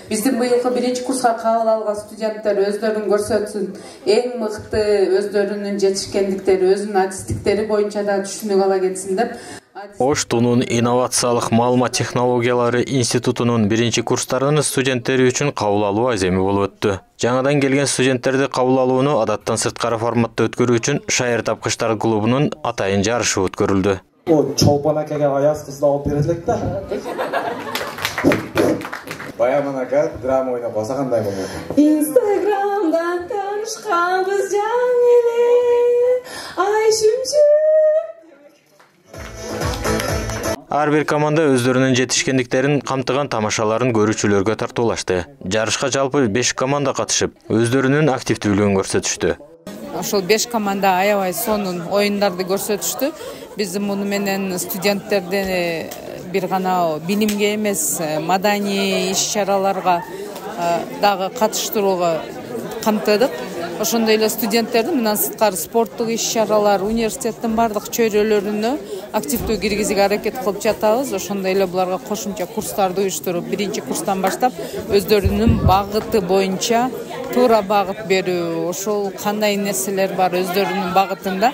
Биздин быйылкы 1-курска кабыл алган студенттер өздөрүн көрсөтсүн, эң мыкты өздөрүнүн жетишкендиктери, өзүнүн адистиктери боюнча да түшүнүк ала кетсин деп. Оштунун инновациялык маалымат технологиялары институтунун 1-курстарынын студенттери үчүн кабыл алуу аземи болуп өттү. Жаңадан келген студенттерди кабыл алууну адаттан сырткары форматта өткөрүү үчүн Шайыр тапкычтар клубунун атайын жарышы өткөрүлдү. Чолпон акеге аяз кызды алып берет элек да. Баян ака драма ойнап баса кандай болот? Инстаграмдан таанышканбыз жаңы эле. Ай шүмчү. Ар бир команда өздөрүнүн жетишкендиктерин камтыган тамашаларын көрүүчүлөргө тартуулашты. Жарышка жалпы 5 команда катышып, өздөрүнүн активдүүлүгүн көрсөтүштү. Ошол 5 команда аябай сонун оюндарды көрсөтүштү. Биз муну менен студенттерди бир гана билимге эмес, маданий иш-чараларга дагы катыштырууга камтыдык. Ошондой эле студенттерди мындан сырткары спорттук иш-чаралар, университеттин бардык чөйрөлөрүнө активдүү киргизүүгө аракет кылып жатабыз. Ошондой эле буларга кошумча курстарды уюштуруп, 1-курстан баштап өздөрүнүн багыты боюнча туура багыт берүү, ошол кандай нерселер бар өздөрүнүн багытында,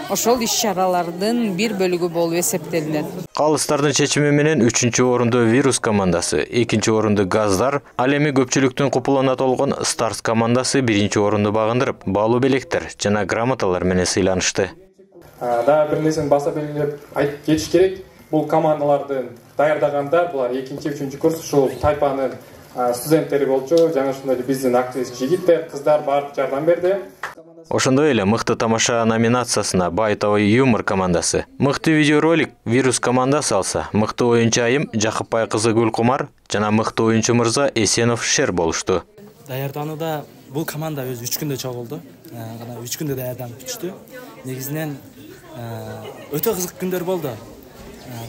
ошол иш-чаралардын бир бөлүгү болуп эсептелинет. Калыстардын чечими менен 3-орунду Вирус командасы, 2-орунду Газдар, ал эми көпчүлүктүн купулуна толгон Старс командасы 1-орунду багындырып, баалуу белектер жана грамоталар менен сыйланышты. Да, бир нерсени баса белгилеп айтып кетиш керек. Бул командалардын даярдагандар, булар 2-3 курс ушул тайпанын студенттери болчу. Жана ушундай биздин активист жигиттер, кыздар барып жардам берди. Ошондой эле мыкты тамаша номинациясына Байтовой юмор командасы, мыкты видеоролик Вирус командасы алса, мыкты оюнчу айым Жакыпбай кызы Гүлкумар жана мыкты оюнчу мырза Эсенов Шер болушту. Даярданууда бул команда өзү 3 күндө чогулду. 3 күндө даярданып бүтүштү. Негизинен өтө кызык күндөр болду.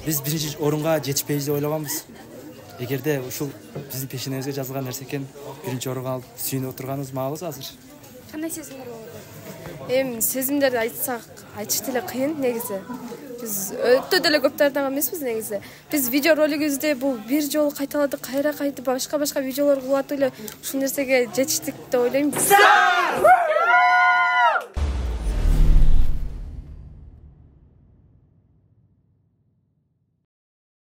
Биз 1-орунга жетишпейбиз деп ойлогонбуз. Эгерде ушул биздин пешенебизге жазылган нерсе экен, 1-орунга алып сүйүнүп отурганыбыз маалыбыз азыр. Кандай сезимдер болду? Сезимдерди айтсак, айтыш деле кыйын негизи. Биз өтө деле көп даярданган эмеспиз негизи. Биз видео ролигибизде бул бир жолу кайталадык, кайра кайтып башка видеолор кылып эле ушул нерсеге жетиштик деп ойлойм.